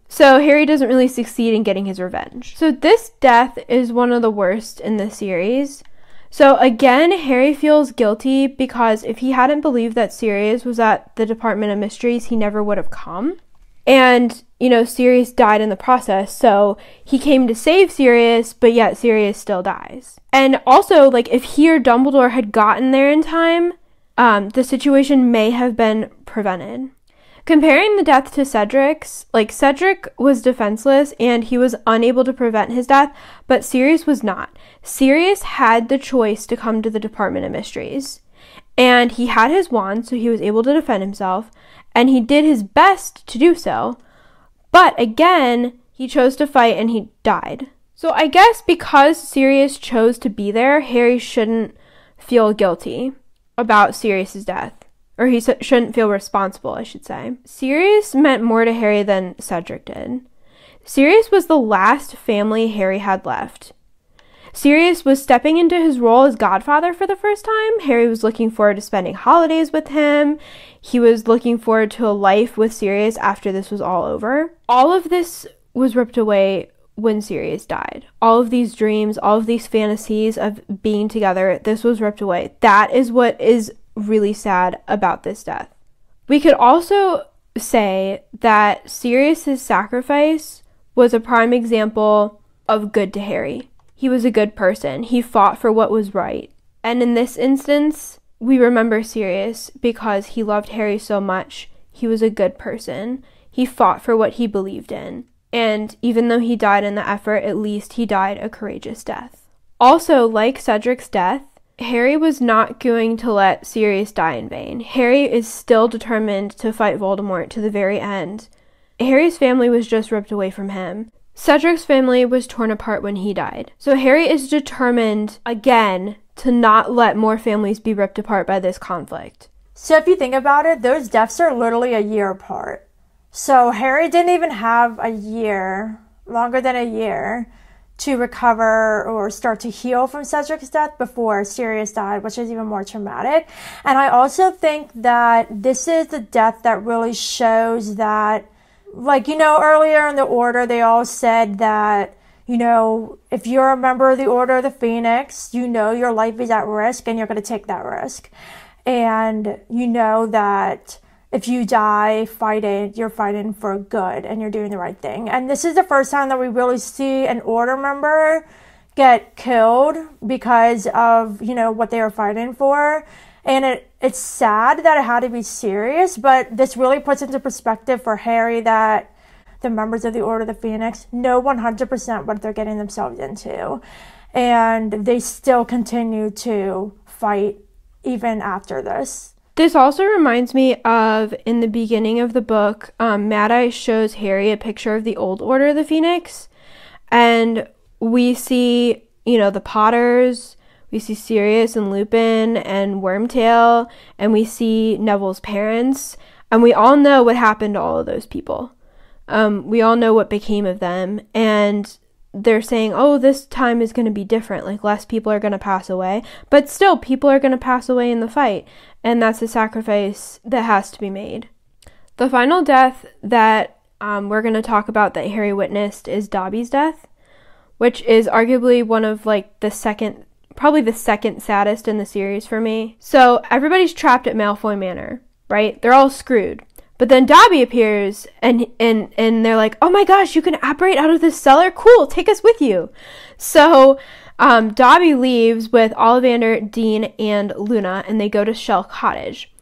So Harry doesn't really succeed in getting his revenge. So this death is one of the worst in the series. So again, Harry feels guilty because if he hadn't believed that Sirius was at the Department of Mysteries, he never would have come. And, Sirius died in the process, so he came to save Sirius, but yet Sirius still dies. And also, if he or Dumbledore had gotten there in time, the situation may have been prevented. Comparing the death to Cedric's, Cedric was defenseless and he was unable to prevent his death, but Sirius was not. Sirius had the choice to come to the Department of Mysteries, and he had his wand, so he was able to defend himself, and he did his best to do so, but again, he chose to fight and he died. So I guess because Sirius chose to be there, Harry shouldn't feel guilty. about Sirius's death. Or he shouldn't feel responsible, I should say. Sirius meant more to Harry than Cedric did. Sirius was the last family Harry had left. Sirius was stepping into his role as godfather for the first time. Harry was looking forward to spending holidays with him. He was looking forward to a life with Sirius after this was all over. All of this was ripped away when Sirius died. All of these dreams, all of these fantasies of being together, this was ripped away. That is what is really sad about this death. We could also say that Sirius's sacrifice was a prime example of good to Harry. He was a good person. He fought for what was right. And in this instance, we remember Sirius because he loved Harry so much. He was a good person. He fought for what he believed in. And even though he died in the effort, at least he died a courageous death. Also, like Cedric's death, Harry was not going to let Sirius die in vain. Harry is still determined to fight Voldemort to the very end. Harry's family was just ripped away from him. Cedric's family was torn apart when he died. So Harry is determined, again, to not let more families be ripped apart by this conflict. So if you think about it, those deaths are literally a year apart. So Harry didn't even have a year, longer than a year, to recover or start to heal from Cedric's death before Sirius died, which is even more traumatic. And I also think that this is the death that really shows that, like, earlier in the Order, they all said that, if you're a member of the Order of the Phoenix, your life is at risk and you're going to take that risk. And that if you die fighting, you're fighting for good and you're doing the right thing. And this is the first time that we really see an Order member get killed because of, what they were fighting for. And it's sad that it had to be Sirius, but this really puts into perspective for Harry that the members of the Order of the Phoenix know 100% what they're getting themselves into. And they still continue to fight even after this. This also reminds me of, in the beginning of the book, Mad Eye shows Harry a picture of the old Order of the Phoenix. And we see, the Potters, we see Sirius and Lupin and Wormtail, and we see Neville's parents. And we all know what happened to all of those people. We all know what became of them. And they're saying, oh, this time is going to be different. Like, less people are going to pass away. But still, people are going to pass away in the fight. And that's a sacrifice that has to be made. The final death that we're going to talk about that Harry witnessed is Dobby's death, which is arguably one of, probably the second saddest in the series for me. So everybody's trapped at Malfoy Manor, right? They're all screwed. But then Dobby appears, and they're like, oh my gosh, you can apparate out of this cellar? Cool, take us with you. So Dobby leaves with Ollivander, Dean, and Luna, and they go to Shell Cottage.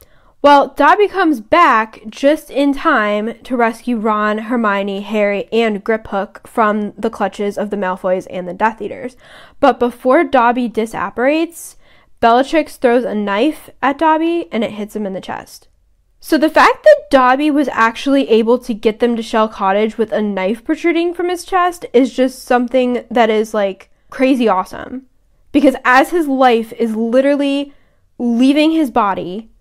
Well, Dobby comes back just in time to rescue Ron, Hermione, Harry, and Griphook from the clutches of the Malfoys and the Death Eaters. But before Dobby disapparates, Bellatrix throws a knife at Dobby, and it hits him in the chest. So the fact that Dobby was actually able to get them to Shell Cottage with a knife protruding from his chest is just something that is, crazy awesome. Because as his life is literally leaving his body,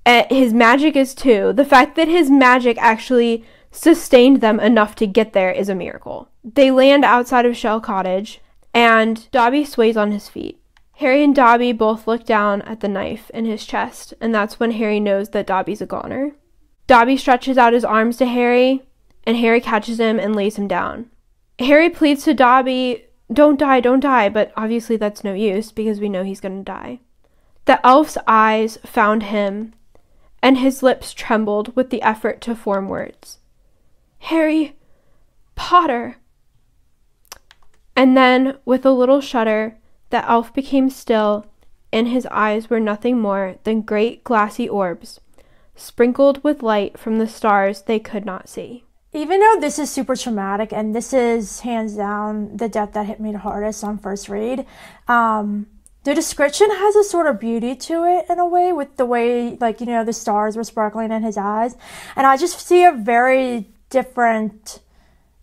his magic is too, the fact that his magic actually sustained them enough to get there is a miracle. They land outside of Shell Cottage, and Dobby sways on his feet. Harry and Dobby both look down at the knife in his chest, and that's when Harry knows that Dobby's a goner. Dobby stretches out his arms to Harry, and Harry catches him and lays him down. Harry pleads to Dobby, don't die, but obviously that's no use because we know he's going to die. The elf's eyes found him, and his lips trembled with the effort to form words. Harry Potter. And then, with a little shudder, the elf became still, and his eyes were nothing more than great glassy orbs, sprinkled with light from the stars they could not see. Even though this is super traumatic, and this is hands down the death that hit me the hardest on first read, the description has a sort of beauty to it in a way, with the way, the stars were sparkling in his eyes. And I just see a very different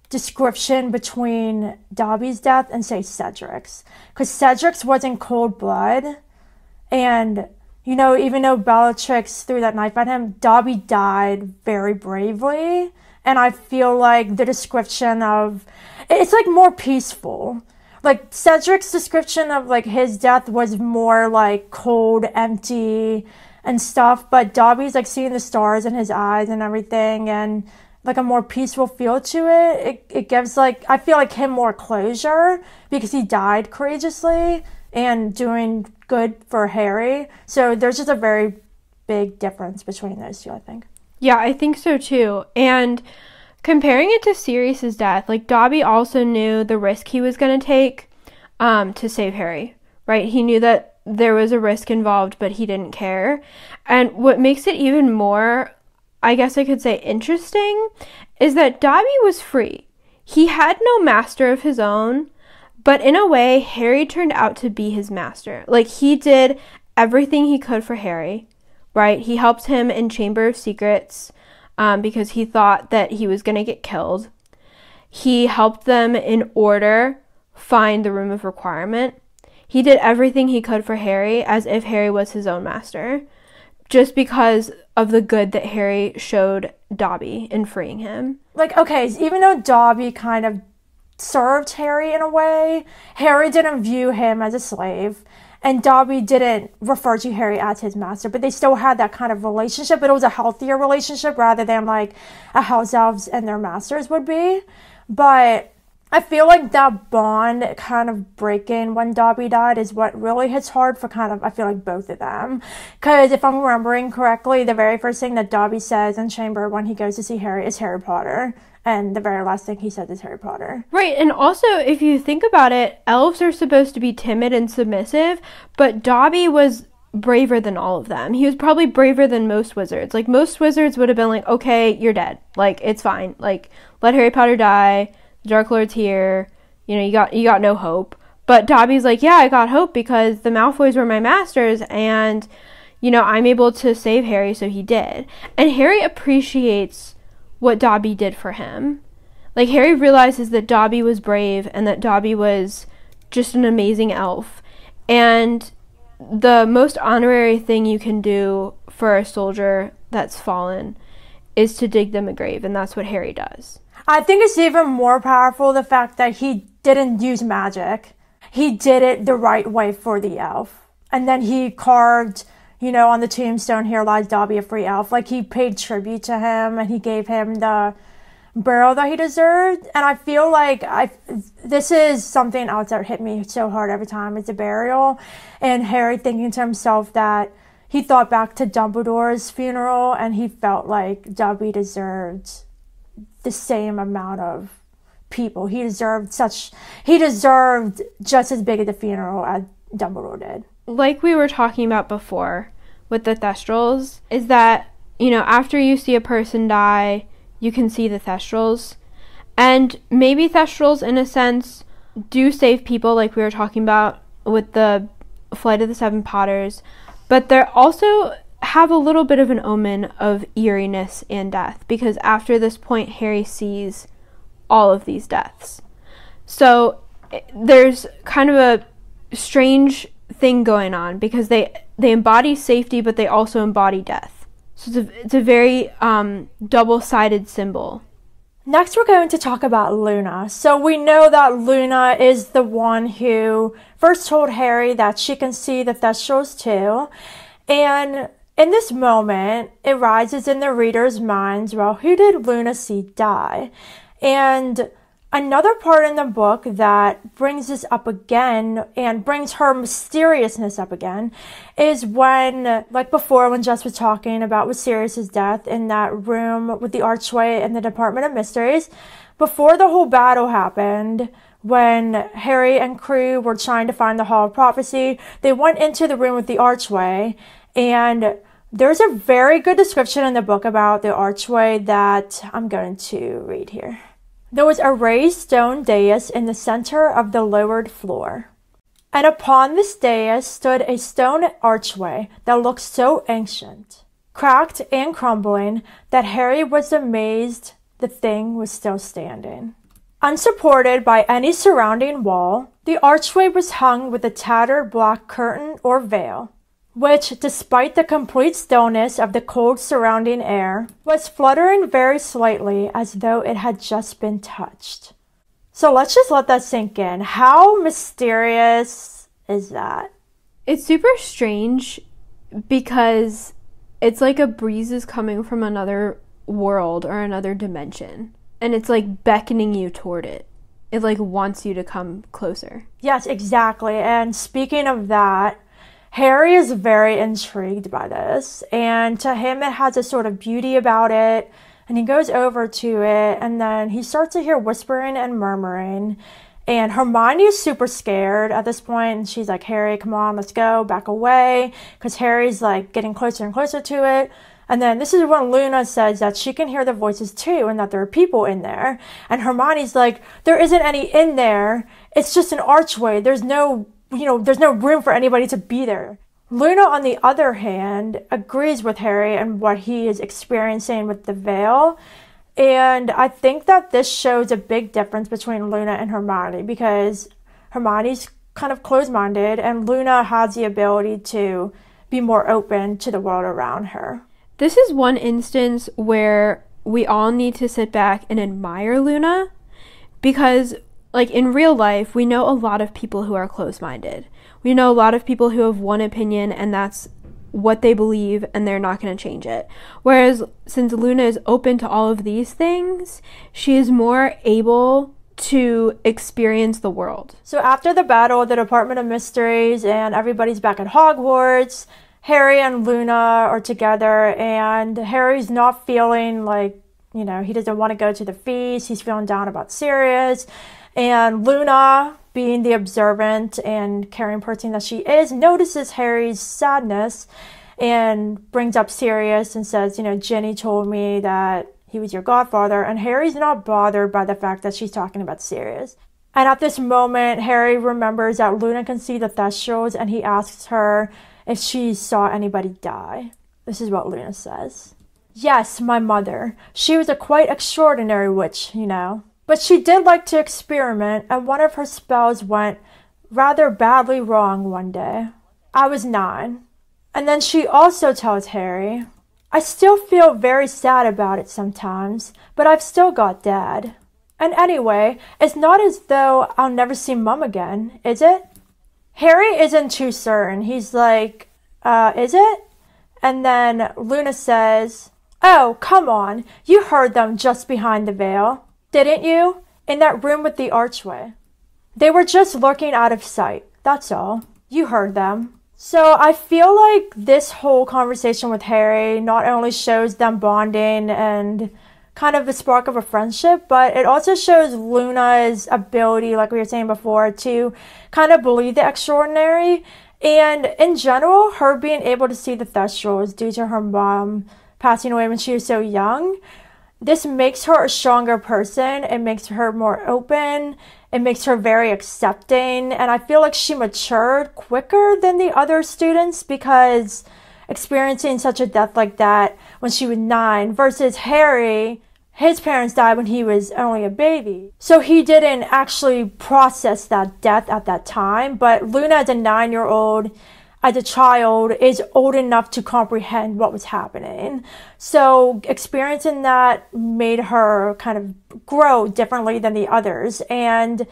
description between Dobby's death and, say, Cedric's. Because Cedric's was in cold blood, and You know, even though Bellatrix threw that knife at him, Dobby died very bravely. And I feel like the description of, it's like more peaceful. Like Cedric's description of like his death was more like cold, empty and stuff. But Dobby's like seeing the stars in his eyes and everything, and like a more peaceful feel to it. It gives like, I feel like him more closure because he died courageously and doing good for Harry. So there's just a very big difference between those two, I think. Yeah, I think so too. And comparing it to Sirius's death, like Dobby also knew the risk he was going to take to save Harry, right? He knew that there was a risk involved, but he didn't care. And what makes it even more, I guess I could say, interesting is that Dobby was free. He had no master of his own, but in a way, Harry turned out to be his master. Like, he did everything he could for Harry, right? He helped him in Chamber of Secrets because he thought that he was going to get killed. He helped them in order find the Room of Requirement. He did everything he could for Harry as if Harry was his own master, just because of the good that Harry showed Dobby in freeing him. Like, okay, even though Dobby kind of served Harry in a way, Harry didn't view him as a slave, and Dobby didn't refer to Harry as his master, but they still had that kind of relationship, but it was a healthier relationship rather than like a house elves and their masters would be. But I feel like that bond kind of breaking when Dobby died is what really hits hard for kind of, I feel like, both of them. Because if I'm remembering correctly, the very first thing that Dobby says in Chamber when he goes to see Harry is Harry Potter. And the very last thing he says is Harry Potter. Right, and also, if you think about it, elves are supposed to be timid and submissive, but Dobby was braver than all of them. He was probably braver than most wizards. Like, most wizards would have been like, okay, you're dead. Like, it's fine. Like, let Harry Potter die. The Dark Lord's here. You know, you got no hope. But Dobby's like, yeah, I got hope because the Malfoys were my masters, and, you know, I'm able to save Harry, so he did. And Harry appreciates what Dobby did for him. Like, Harry realizes that Dobby was brave and that Dobby was just an amazing elf. And the most honorary thing you can do for a soldier that's fallen is to dig them a grave, and that's what Harry does. I think it's even more powerful the fact that he didn't use magic. He did it the right way for the elf. And then he carved, you know, on the tombstone, here lies Dobby, a free elf. Like, he paid tribute to him and he gave him the burial that he deserved. And I feel like this is something else that hit me so hard every time. It's a burial. And Harry thinking to himself that he thought back to Dumbledore's funeral and he felt like Dobby deserved the same amount of people. He deserved just as big of a funeral as Dumbledore did. Like we were talking about before with the Thestrals, is that, you know, after you see a person die, you can see the Thestrals. And maybe Thestrals, in a sense, do save people, like we were talking about with the Flight of the Seven Potters, but they're also have a little bit of an omen of eeriness and death, because after this point, Harry sees all of these deaths. So there's kind of a strange thing going on, because they embody safety, but they also embody death. So it's a very double-sided symbol. Next, we're going to talk about Luna. So we know that Luna is the one who first told Harry that she can see the Thestrals too. And in this moment, it rises in the reader's minds, well, who did Luna see die? And another part in the book that brings this up again and brings her mysteriousness up again is when, like before, when Jess was talking about with Sirius's death in that room with the archway in the Department of Mysteries, before the whole battle happened, when Harry and crew were trying to find the Hall of Prophecy, they went into the room with the archway, and there's a very good description in the book about the archway that I'm going to read here. There was a raised stone dais in the center of the lowered floor, and upon this dais stood a stone archway that looked so ancient, cracked and crumbling, that Harry was amazed the thing was still standing. Unsupported by any surrounding wall, the archway was hung with a tattered black curtain or veil. which, despite the complete stillness of the cold surrounding air, was fluttering very slightly as though it had just been touched. So let's just let that sink in. How mysterious is that? It's super strange because it's like a breeze is coming from another world or another dimension, and it's like beckoning you toward it. It like wants you to come closer. Yes, exactly. And speaking of that, Harry is very intrigued by this, and to him it has a sort of beauty about it, and he goes over to it, and then he starts to hear whispering and murmuring, and Hermione is super scared at this point, and she's like, Harry, come on, let's go, back away, because Harry's like getting closer and closer to it. And then this is when Luna says that she can hear the voices too, and that there are people in there, and Hermione's like, there isn't any in there, it's just an archway, there's no room for anybody to be there. Luna, on the other hand, agrees with Harry and what he is experiencing with the veil. And I think that this shows a big difference between Luna and Hermione, because Hermione's kind of closed-minded and Luna has the ability to be more open to the world around her. This is one instance where we all need to sit back and admire Luna, because like in real life, we know a lot of people who are closed-minded. We know a lot of people who have one opinion and that's what they believe and they're not going to change it. Whereas since Luna is open to all of these things, she is more able to experience the world. So after the battle of the Department of Mysteries and everybody's back at Hogwarts, Harry and Luna are together, and Harry's not feeling like, he doesn't want to go to the feast. He's feeling down about Sirius. And Luna, being the observant and caring person that she is, notices Harry's sadness and brings up Sirius and says, Ginny told me that he was your godfather. And Harry's not bothered by the fact that she's talking about Sirius. And at this moment, Harry remembers that Luna can see the Thestrals, and he asks her if she saw anybody die. This is what Luna says. Yes, my mother. She was a quite extraordinary witch, But she did like to experiment, and one of her spells went rather badly wrong one day. I was 9. And then she also tells Harry, I still feel very sad about it sometimes, but I've still got Dad. And anyway, it's not as though I'll never see Mum again, is it? Harry isn't too certain. He's like, is it? And then Luna says, oh, come on, you heard them just behind the veil. Didn't you? In that room with the archway. They were just lurking out of sight. That's all. You heard them. So I feel like this whole conversation with Harry not only shows them bonding and kind of the spark of a friendship, but it also shows Luna's ability, like we were saying before, to kind of believe the extraordinary. And in general, her being able to see the Thestrals due to her mom passing away when she was so young, this makes her a stronger person. It makes her more open. It makes her very accepting. And I feel like she matured quicker than the other students, because experiencing such a death like that when she was 9 versus Harry, his parents died when he was only a baby. So he didn't actually process that death at that time. But Luna, as a 9-year-old, as a child, is old enough to comprehend what was happening. So experiencing that made her kind of grow differently than the others. And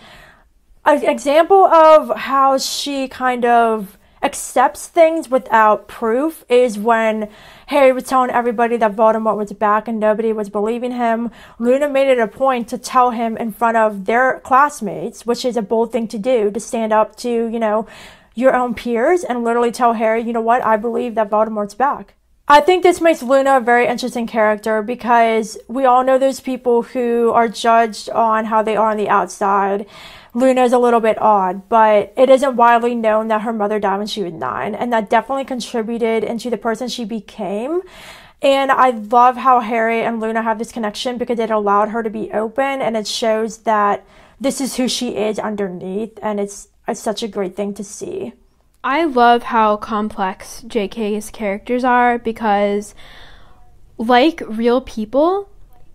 an example of how she kind of accepts things without proof is when Harry was telling everybody that Voldemort was back and nobody was believing him. Luna made it a point to tell him in front of their classmates, which is a bold thing to do, to stand up to, your own peers and literally tell Harry, you know what, I believe that Voldemort's back. I think this makes Luna a very interesting character, because we all know those people who are judged on how they are on the outside. Luna is a little bit odd, but it isn't widely known that her mother died when she was 9, and that definitely contributed into the person she became. And I love how Harry and Luna have this connection, because it allowed her to be open, and it shows that this is who she is underneath, and it's such a great thing to see. I love how complex JK's characters are, because like real people,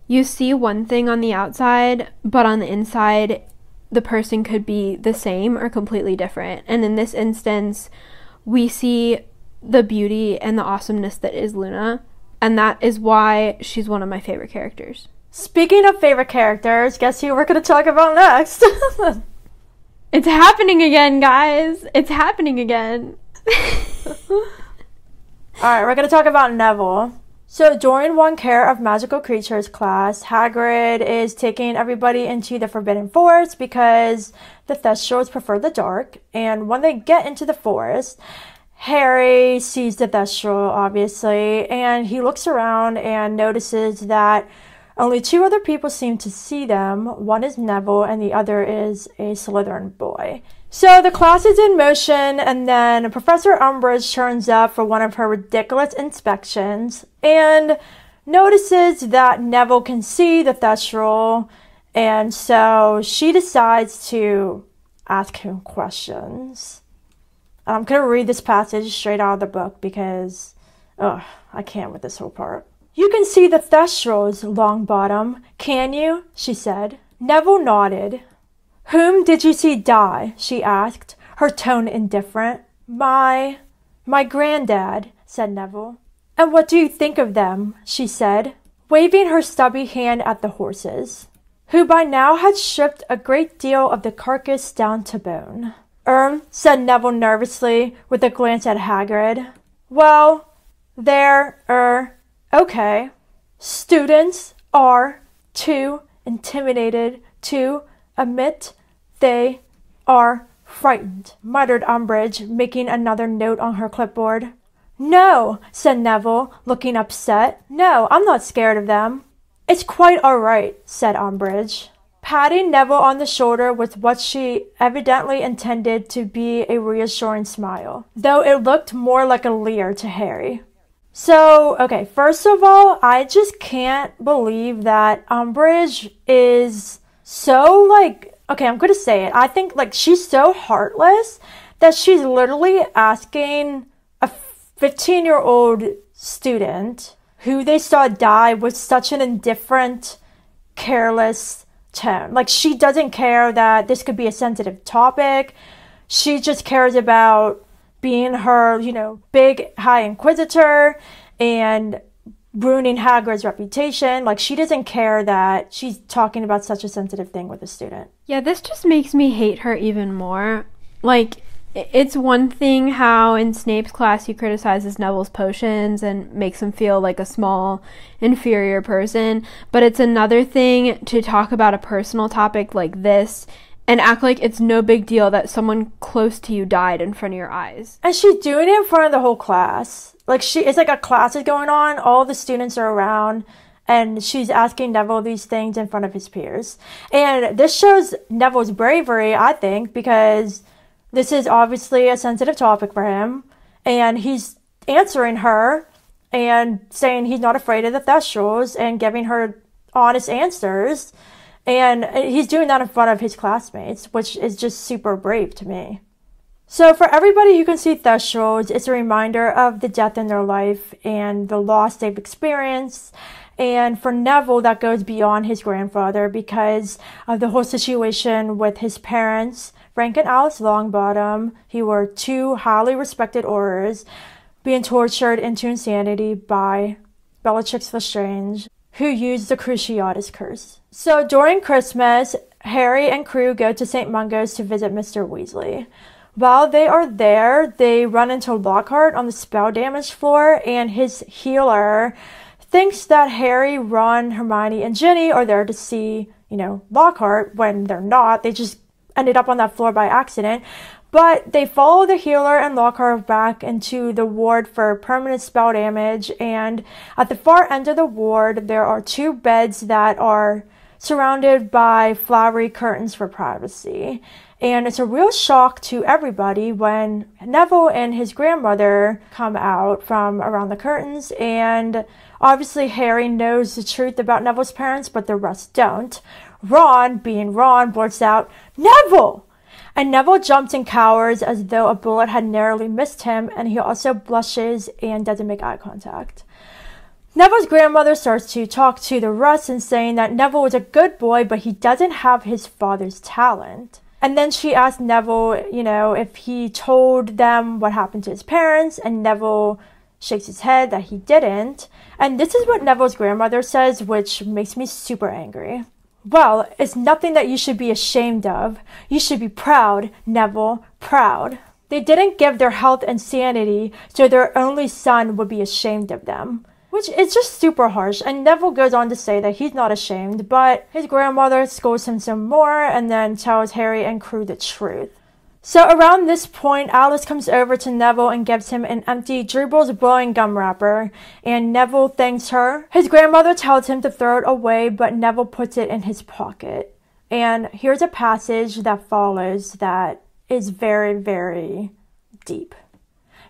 you see one thing on the outside, but on the inside, the person could be the same or completely different. And in this instance, we see the beauty and the awesomeness that is Luna. And that is why she's one of my favorite characters. Speaking of favorite characters, guess who we're going to talk about next? It's happening again, guys. It's happening again. Alright, we're going to talk about Neville. So during One Care of Magical Creatures class, Hagrid is taking everybody into the Forbidden Forest because the Thestrals prefer the dark. And when they get into the forest, Harry sees the Thestral, obviously, and he looks around and notices that only 2 other people seem to see them. One is Neville and the other is a Slytherin boy. So the class is in motion, and then Professor Umbridge turns up for one of her ridiculous inspections and notices that Neville can see the Thestral, and so she decides to ask him questions. I'm going to read this passage straight out of the book because, I can't with this whole part. "You can see the Thestrals, Longbottom, can you?" she said. Neville nodded. "Whom did you see die?" she asked, her tone indifferent. My granddad," said Neville. "And what do you think of them?" she said, waving her stubby hand at the horses, who by now had stripped a great deal of the carcass down to bone. Said Neville nervously, with a glance at Hagrid. "Well, they're, okay. Students are too intimidated to admit they are frightened," muttered Umbridge, making another note on her clipboard. "No," said Neville, looking upset. "No, I'm not scared of them." "It's quite all right," said Umbridge, patting Neville on the shoulder with what she evidently intended to be a reassuring smile, though it looked more like a leer to Harry. So, okay, first of all, I just can't believe that Umbridge is so, okay, I'm gonna say it. I think, she's so heartless that she's literally asking a 15-year-old student who they saw die with such an indifferent, careless tone. She doesn't care that this could be a sensitive topic. She just cares about being her, big high inquisitor and ruining Hagrid's reputation. She doesn't care that she's talking about such a sensitive thing with a student. Yeah, this just makes me hate her even more. It's one thing how in Snape's class he criticizes Neville's potions and makes him feel like a small, inferior person, but it's another thing to talk about a personal topic like this and act like it's no big deal that someone close to you died in front of your eyes. And she's doing it in front of the whole class. It's like a class is going on, all the students are around, and she's asking Neville these things in front of his peers. And this shows Neville's bravery, I think, because this is obviously a sensitive topic for him, and he's answering her and saying he's not afraid of the Thestrals and giving her honest answers, and he's doing that in front of his classmates, which is just super brave to me. So for everybody who can see Thestrals, it's a reminder of the death in their life and the loss they've experienced. And for Neville, that goes beyond his grandfather because of the whole situation with his parents, Frank and Alice Longbottom, who were 2 highly respected Aurors, being tortured into insanity by Bellatrix Lestrange, who used the Cruciatus Curse. So during Christmas, Harry and crew go to St. Mungo's to visit Mr. Weasley. While they are there, they run into Lockhart on the spell damage floor, and his healer thinks that Harry, Ron, Hermione, and Ginny are there to see, Lockhart, when they're not. They just ended up on that floor by accident. But they follow the healer and Lockhart back into the ward for permanent spell damage, and at the far end of the ward, there are 2 beds that are surrounded by flowery curtains for privacy. And it's a real shock to everybody when Neville and his grandmother come out from around the curtains, and obviously Harry knows the truth about Neville's parents, but the rest don't. Ron, being Ron, blurts out, "Neville!" And Neville jumps and cowers as though a bullet had narrowly missed him, and he also blushes and doesn't make eye contact. Neville's grandmother starts to talk to the rest and saying that Neville was a good boy, but he doesn't have his father's talent. And then she asked Neville, if he told them what happened to his parents, and Neville shakes his head that he didn't. And this is what Neville's grandmother says, which makes me super angry. Well, it's nothing that you should be ashamed of. You should be proud, Neville, proud. They didn't give their health and sanity so their only son would be ashamed of them. Which is just super harsh, and Neville goes on to say that he's not ashamed, but his grandmother scolds him some more and then tells Harry and crew the truth. So around this point, Alice comes over to Neville and gives him an empty Dribbles blowing gum wrapper, and Neville thanks her. His grandmother tells him to throw it away, but Neville puts it in his pocket. And here's a passage that follows that is very, very deep.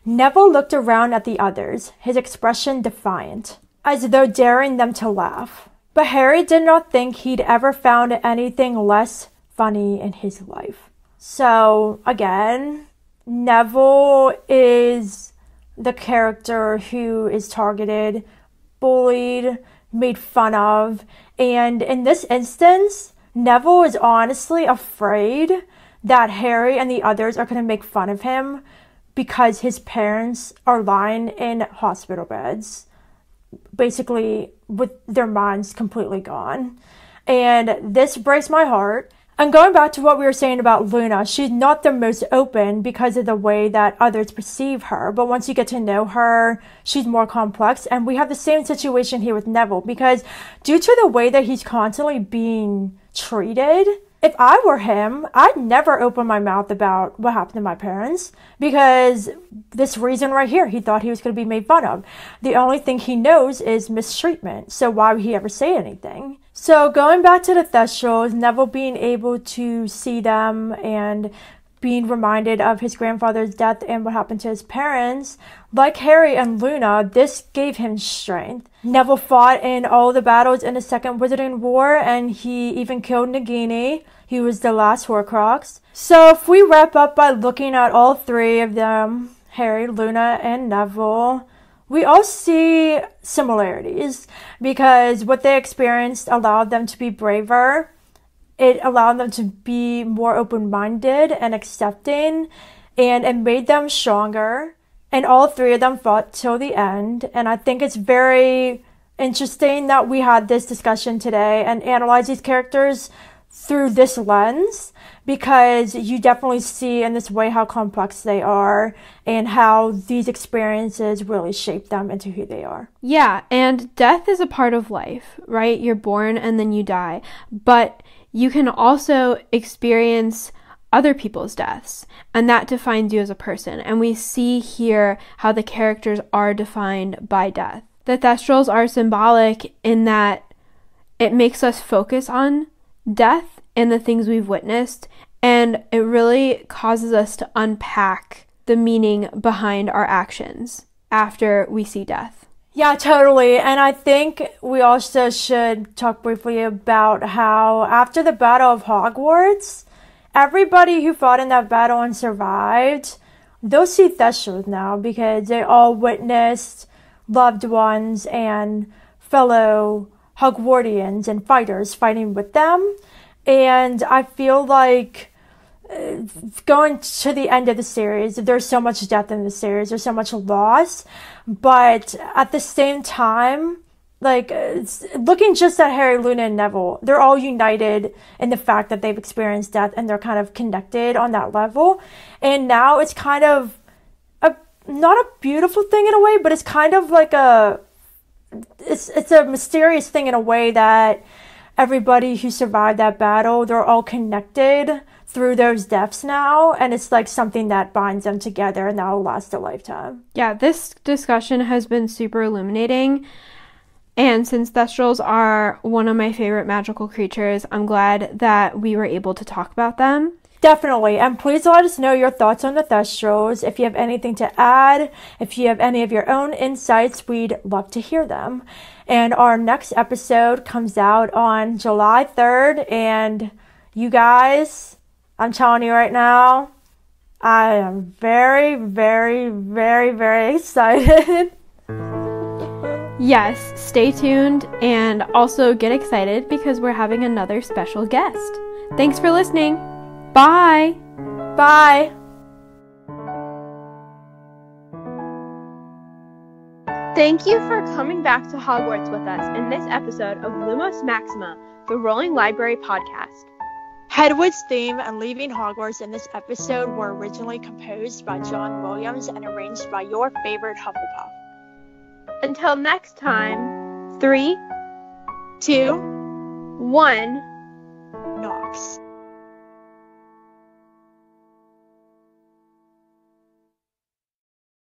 Neville looked around at the others, his expression defiant, as though daring them to laugh. But Harry did not think he'd ever found anything less funny in his life. So, again, Neville is the character who is targeted, bullied, made fun of, and in this instance, Neville is honestly afraid that Harry and the others are going to make fun of him because his parents are lying in hospital beds, basically with their minds completely gone. And this breaks my heart. And going back to what we were saying about Luna, she's not the most open because of the way that others perceive her. But once you get to know her, she's more complex. And we have the same situation here with Neville, because due to the way that he's constantly being treated, if I were him, I'd never open my mouth about what happened to my parents, because this reason right here, he thought he was going to be made fun of. The only thing he knows is mistreatment, so why would he ever say anything? So going back to the Thestrals, Neville being able to see them and being reminded of his grandfather's death and what happened to his parents, like Harry and Luna, this gave him strength. Neville fought in all the battles in the Second Wizarding War, and he even killed Nagini. He was the last Horcrux. So if we wrap up by looking at all three of them, Harry, Luna, and Neville, we all see similarities, because what they experienced allowed them to be braver. It allowed them to be more open-minded and accepting, and it made them stronger. And all three of them fought till the end. And I think it's very interesting that we had this discussion today and analyze these characters through this lens, because you definitely see in this way how complex they are and how these experiences really shape them into who they are. Yeah, and death is a part of life, right? You're born and then you die. But you can also experience other people's deaths, and that defines you as a person. And we see here how the characters are defined by death. The Thestrals are symbolic in that it makes us focus on death and the things we've witnessed, and it really causes us to unpack the meaning behind our actions after we see death. Yeah, totally. And I think we also should talk briefly about how after the Battle of Hogwarts, everybody who fought in that battle and survived, they'll see Thestrals now, because they all witnessed loved ones and fellow Hogwartians and fighters fighting with them. And I feel like going to the end of the series, there's so much death in the series, there's so much loss, but at the same time, like, looking just at Harry, Luna, and Neville, they're all united in the fact that they've experienced death, and they're kind of connected on that level. And now it's kind of not a beautiful thing in a way, but it's kind of like it's a mysterious thing in a way that everybody who survived that battle, they're all connected through those deaths now, and it's like something that binds them together, and that will last a lifetime. Yeah, this discussion has been super illuminating, and since Thestrals are one of my favorite magical creatures, I'm glad that we were able to talk about them. Definitely, and please let us know your thoughts on the Thestrals. If you have anything to add, if you have any of your own insights, we'd love to hear them. And our next episode comes out on July 3rd, and you guys, I'm telling you right now, I am very, very, very, very excited. Yes, stay tuned, and also get excited because we're having another special guest. Thanks for listening. Bye! Bye! Thank you for coming back to Hogwarts with us in this episode of Lumos Maxima, the Rolling Library podcast. Hedwig's theme and Leaving Hogwarts in this episode were originally composed by John Williams and arranged by your favorite Hufflepuff. Until next time, 3, 2, 1, Knox.